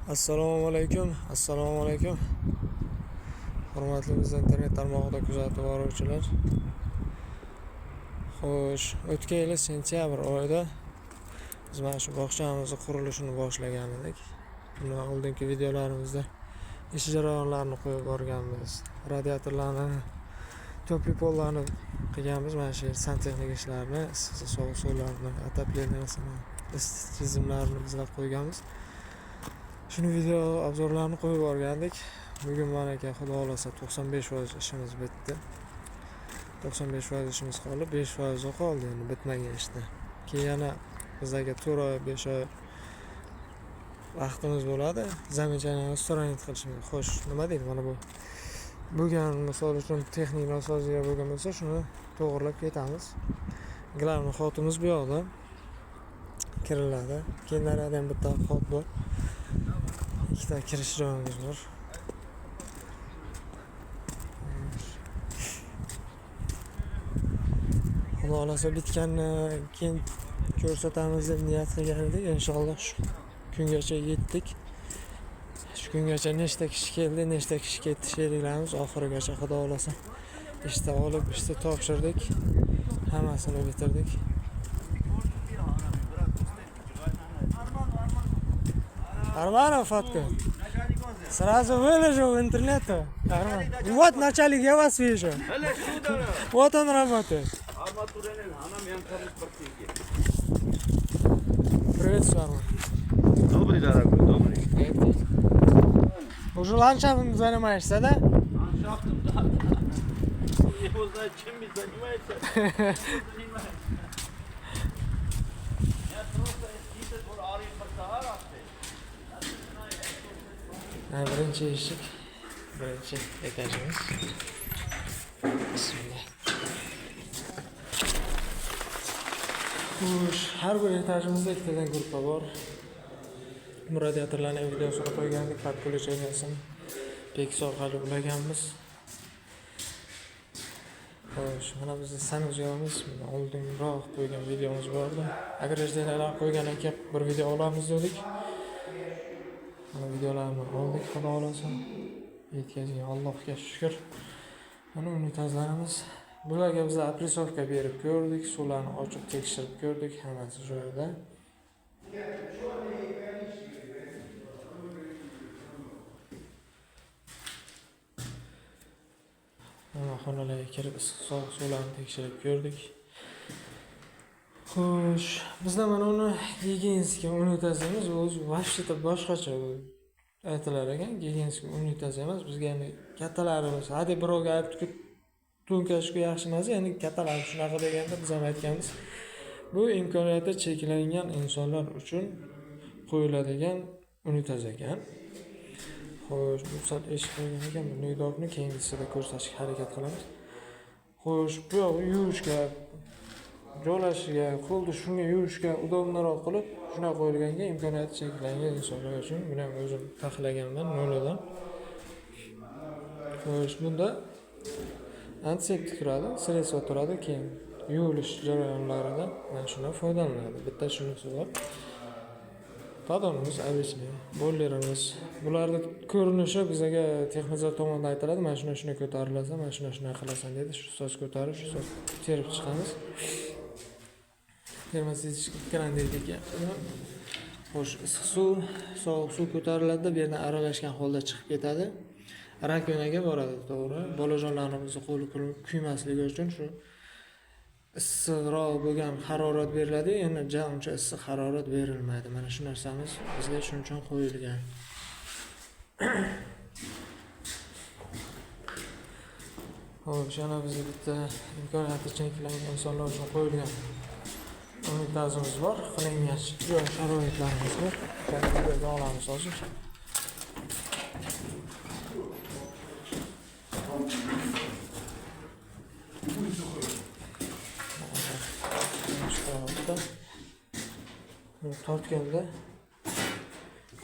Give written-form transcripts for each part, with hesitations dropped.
Assalomu alaykum. Hurmatli biz internet tarmog'ida kuzatib boruvchilar. Xo'sh, o'tgan yil sentyabr oyida biz mana shu bog'chamizni qurilishini boshlagan edik. Bundan oldingi videolarimizda ish jarayonlarini qo'yib borganmiz. Radiatorlarni, to'pli pollarni qilganmiz. Mana shu santexnik ishlarni, issiq sovuq suvlarni, отоплениясini, isitish tizimlarini bizlab qo'yganmiz. Shuni video obzorlarini qo'yib borgandik. Bugun mana aka xudo xolasa 95% ishimiz bitdi. 95% ishimiz qoldi, 5% qoldi endi bitmagan ishda. Keyin yana bizga 4 oy, 5 oy vaqtimiz bo'ladi. Zamechaniya устранить qilishimiz. Xo'sh, nima deydi mana bu? Bugun misol uchun texnik nosozlik bo'lgan bo'lsa, shuni to'g'rilab ketamiz. Glavniy xotimiz bu yoqda kiriladi. Keyin narada ham bitta xot bor. Ikkita kirish joyimiz bor. Xudo xolasa bitganni keyin ko'rsatamiz deb niyat qilgan edik. Inshaalloh shu kungacha yetdik. Shu kungacha nechta kishi keldi, nechta kishi ketdi sheriklarimiz oxirigacha xudo xolasa ishda olib, ishda topshirdik. Hammasini bitirdik. Нормально, фотка? Сразу выложил в интернет. Вот начальник, я вас вижу. Вот он работает. Привет, Сарма. Добрый, дорогой, добрый. Уже ландшафтом занимаешься, да? Ландшафтом, да. Его знает, чем мы занимаемся. Я просто eskiydi bu arayıp bakar attı. Birinchi eshik, birinchi etajimiz. Bismillah. Xo'sh, har bir etajimizda ikkitadan gruppa bor. Bu radiatorlarning videosini qo'ygandik, podключениесini tekis orqali ulaganmiz. Xo'sh, mana bizning sanuziyamiz oldinroq qo'ygan videomiz bordi. Ограждениялар qo'ygan ekan bir video olamiz dedik. Mana videolarni oldik, xudo xolasa. Yetkazgan Allohga shukr. Mana unitazlarimiz. Bularga biz apressovka berib ko'rdik, suvlarni ochib tekshirib ko'rdik, hammasi joyida. Mana xonalarga kirib issiq sovuq suvlarni tekshirib ko'rdik. Xo'sh, bizda mana uni Giginsky unitazimiz o'zi vashita boshqacha aytilar ekan. Giginsky unitaz emas, bizga endi kattalarimiz, hadi birovga aytib to'nkashku yaxshi emas, endi kattalar shunaqa deganda biz ham aytganmiz. Bu imkoniyati cheklangan insonlar uchun qo'yiladigan unitaz ekan. Xo'sh, bu sal eshik qo'ygan ekan, bu nidobni keyingisida ko'rsatishga harakat qilamiz. Xo'sh, bu yoq yuvishga, joylashiga, qo'lni shunga yuvishga udobnoroq qilib, shuna qo'yilganga imkoniyati cheklangan insonlar uchun buni ham o'zim taxlaganman noladan. Xo'sh, bunda antiseptik turadi, sredstvo turadi, keyin yuvilish jarayonlarida mana shundan foydalanadi. Bitta shunisi bor. Podonimiz, обычный, bollerimiz. Bularning ko'rinishi bizga texnik tomonidan aytiladi. Mana shuna ko'tarilsa, mana shuna qilasan dedi. Shu soch ko'tarib, shu soch terib chiqamiz. Termositich kran deydi ekan. Xo'sh, issiq suv, sovuq suv ko'tariladi, bu yerdan aralashgan holda chiqib ketadi. Rakonaga boradi, to'g'ri. Bolajonlarimizni qo'li kuymasligi uchun shu issiqroq bo'lgan harorat beriladi, endi uncha issiq harorat berilmaydi. Mana shu narsamiz bizga shuning uchun qo'yilgan. Xo'sh, yana bizga bitta imkoniyati cheklangan insonlar uchun qo'yilgan unitazimiz bor. Qilingan joy sharoitlarimiz bor. Qayerga olamiz hozir? Tortganda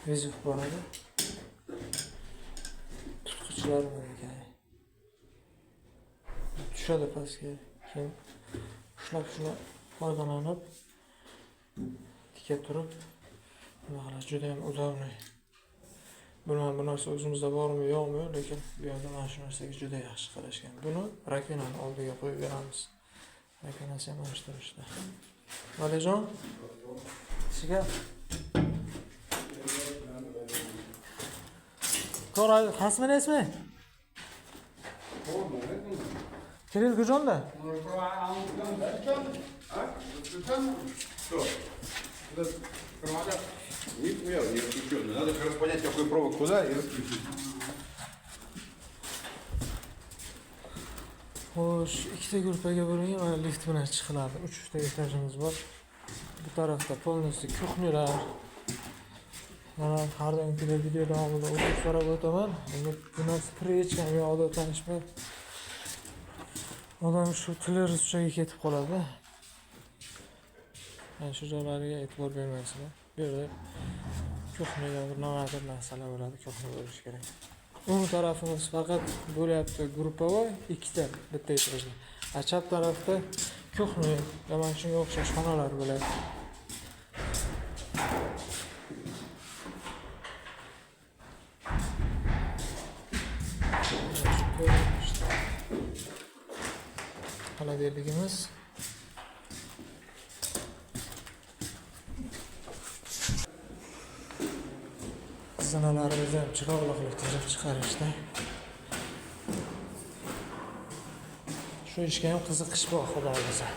vizib boradi. Tutqichlar bor ekan. Tushadi pastga. Keyin ushlab shuni foydalanib tikka turib, nima qiladi, juda ham udobniy. Bu narsa o'zimizda bormi yo'qmi, lekin bu yerda mana shu narsaga juda yaxshi qarashgan. Buni rakinani oldiga qo'yib beramiz. Rakinasi ham mana shu turishda. Valijon, sizga Koray, hasmi resmi? Kiril Gujonda? Надо же понять, какой провод куда и расключить. Xo'sh, ikkita gruppaga bo'lingan mana lift bilan chiqiladi. 3 ta etajimiz bor. Bu tarafda polностью kuxnilar. Mana har doimgidek video davomida o'tib so'rab o'taman. Endi bu narsa hech kim yo'qda tanishmay. Odam shu televizorga ketib qoladi. Mana shu joylariga e'tibor bermaysizlar. Bu yerda kuxniga bir nimadir narsalar bo'ladi, kuxni bo'lishi kerak. O'ng tarafimiz faqat bo'lyapti gruppovoy, ikkita bitta etajda. Chap tarafda kuxni, mana shunga o'xshash xonalar bo'ladi. Xonadonligimiz zinalarimizni ham chiroyli qilib tuzib chiqarishdi. Shu ishga ham qiziqish bor, xudo xolasa.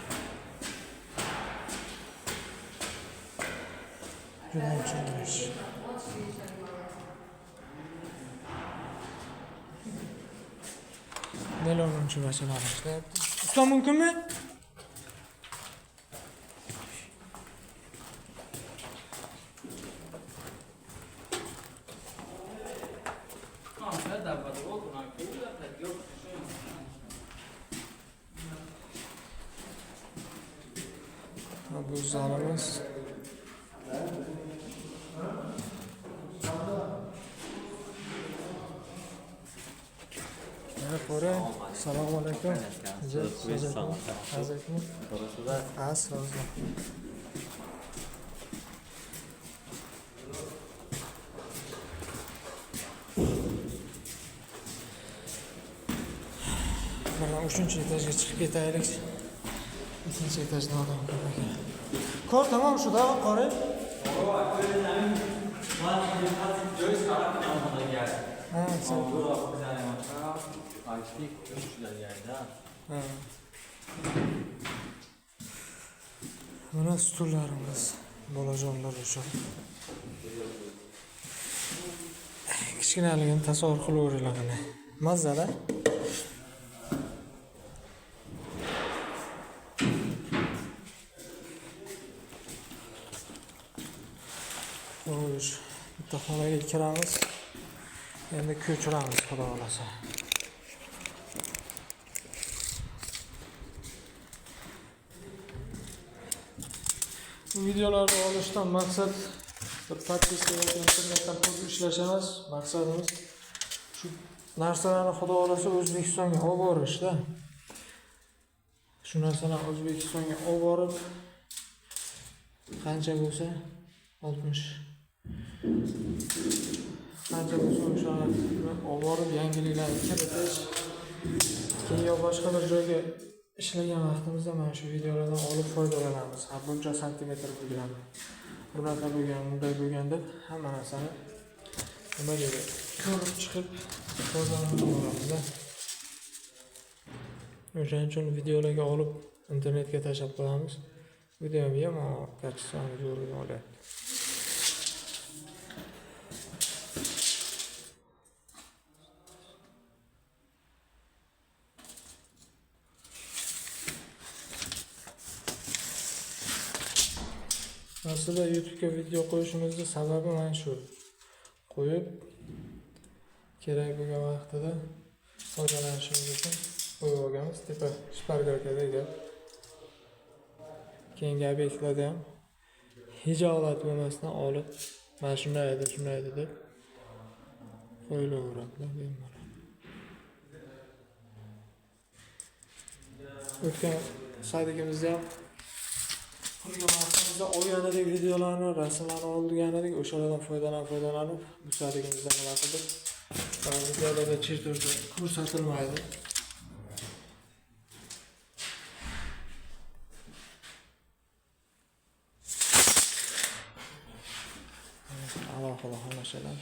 Juda ham chiroyli. Melonun chuvachilari ishlayapti. Usta mumkinmi? Bu zalimiz. Koray, assalomu alaykum. Azizim. Assalomu. Mana 3-etajga chiqib ketaylik. 3-etajdan odam ko'p ekan. Kor tamam shuda, Koray. Ha, sen. Açtık, üçler geldi ha. Ha. Mana stullarimiz bolajonlar uchun. Kichkinaligini tasavvur qilaveringlar qani. Mazza-da. Xo'sh, bitta xonaga kiramiz. Endi ko'chiramiz, xudo xolasa. Bu videolarni olishdan maqsad bir podpiska yoki internetdan pul ishlash emas. Maqsadimiz shu narsalarni xudo xolasa O'zbekistonga olib borishda. Shu narsalarni O'zbekistonga olib borib qancha bo'lsa 60 qancha bo'lsa o'shalarni olib borib yangiliklarni kiritish, keyin boshqa bir joyga ishlagan vaqtimizda mana shu videolardan olib foydalanamiz. Har buncha santimetr bo'lgan, bunaqa bo'lgan, bunday bo'lgan deb hamma narsani nima deydi, ko'rib chiqib foydalanib boramiz. O'shaning uchun videolarga olib internetga tashlab qo'yamiz. Videoga ham kachestvoni zo'rgina olyapti. Aslida YouTube'ga video qo'yishimizning sababi mana shu. Qo'yib kerak bo'lgan vaqtida foydalanishimiz uchun qo'yib olganmiz. Tepa shpargalkadagi keyingi obyektlarda ham hijolat bo'lmasdan olib, mana shunday edi deb qo'yilaveradi. O'tgan saytingimizda ham turgan vaqtimizda olganidek videolarni, rasmlarni olganidek o'shalardan foydalanib bistaligimizda nima qildik. Videolarda chertojda ko'rsatilmaydi. Alohida xonashalar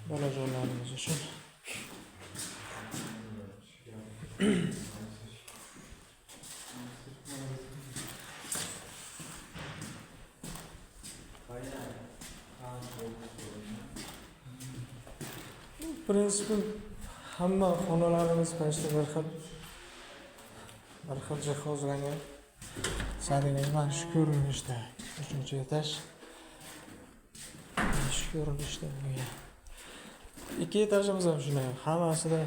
bolajonlarimiz uchun. Prinsipim hamma xonalarimiz bir xil jihozlangan. Sadagina mana shu ko'rinishda 3-etaj. Shu ko'rinishda bo'lgan. 2 etajimiz ham shunday. Hammasida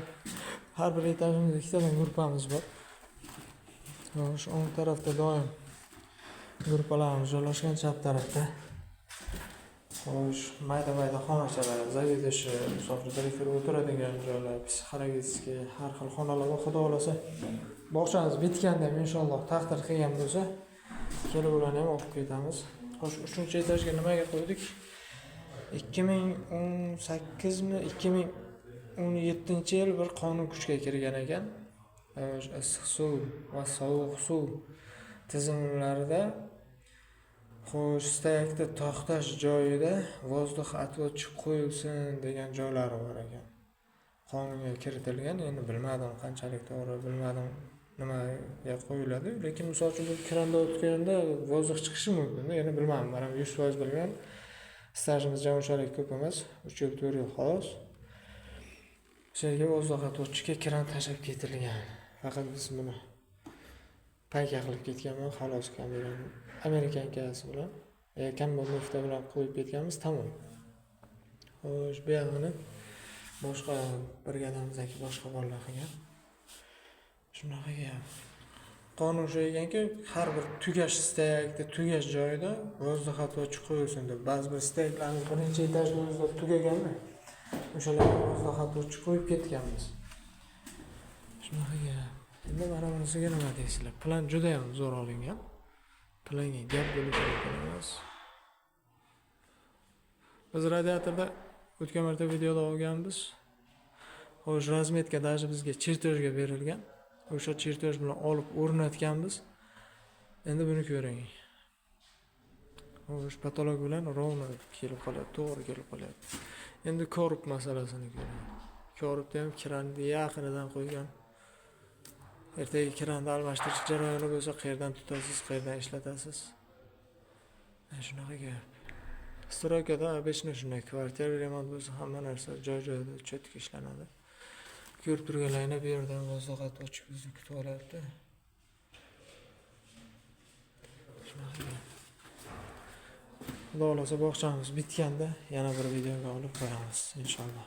har bir etajimizda 2 tadan gruppamiz bor. Shu o'ng tarafda doim gruppalarimiz joylashgan, chap tarafda. Xo'sh, mayda xonachalar, zavidashi, musofir direktor o'tiradigan joylar, psixologический har xil xonalar bor. Xudo xolasa, bog'chamiz bitganda inshaalloh taqdir qilgan bo'lsa, kelib ularni ham olib ketamiz. Xo'sh, 3-etajga nimaga qo'ydik? 2018-2017-yil bir qonun kuchga kirgan ekan. Issiq suv va sovuq suv tizimlarida xo'sh, stakda to'xtash joyida vozdux отводчик qo'yilsin degan joylari bor ekan. Qonunga kiritilgan. Endi bilmadim qanchalik to'g'ri, bilmadim nimaga qo'yiladi, lekin misol uchun kranda o'tganda vozdux chiqishi mumkin. Endi bilmadim, men ham 100% bilgan. Stajimiz ham unchalik ko'p emas, 3 yil 4 yil xolos. O'sha yerga vozdux отводчикka kran tashab ketilgan. Faqat biz buni payka qilib ketganman, xolos kamerani amerikankasi bilan, kambo nefta bilan qo'yib ketganmiz, tamom. Xo'sh, bu yerni boshqa brigadamizdagi boshqa bolalar qilgan. Shunaqa gap. Qonun shu ekanki, har bir tugash stakda, tugash joyida vozdux отводчик qo'yilsin deb. Ba'zi bir staklarimiz birinchi etajda o'zida tugaganda, o'shalarga vozdux отводчик qo'yib ketganmiz. Shunaqa gap. Endi mana bunisiga nima deysizlar? Plan juda ham zo'r olingan. Planga gap bo'lishi mumkin emas. Biz radiatorda o'tgan marta videoda olganmiz. Xo'sh, razmetka даже bizga chertojga berilgan. O'sha chertoj bilan olib o'rnatganmiz. Endi buni ko'ring. Xo'sh, patolog bilan rovna kelib qolyapti, to'g'ri kelib qolyapti. Endi korb masalasini ko'ring. Korbda ham kranni yaqinidan qo'ygan. Ertaga kranni almashtirish jarayoni bo'lsa, qayerdan tutasiz, qayerdan ishlatasiz? Shunaqa gap. Stroykada обычно shunday, kvartira remont bo'lsa, hamma narsa joy-joyida cho'tki ishlanadi. Ko'rib turganlaringlar bu yerdan vozdux отводчик bizni kutib olyapti. Shunaqa gap. Xudo xolasa bog'chamiz bitganda yana bir videoga olib qo'yamiz inshaalloh.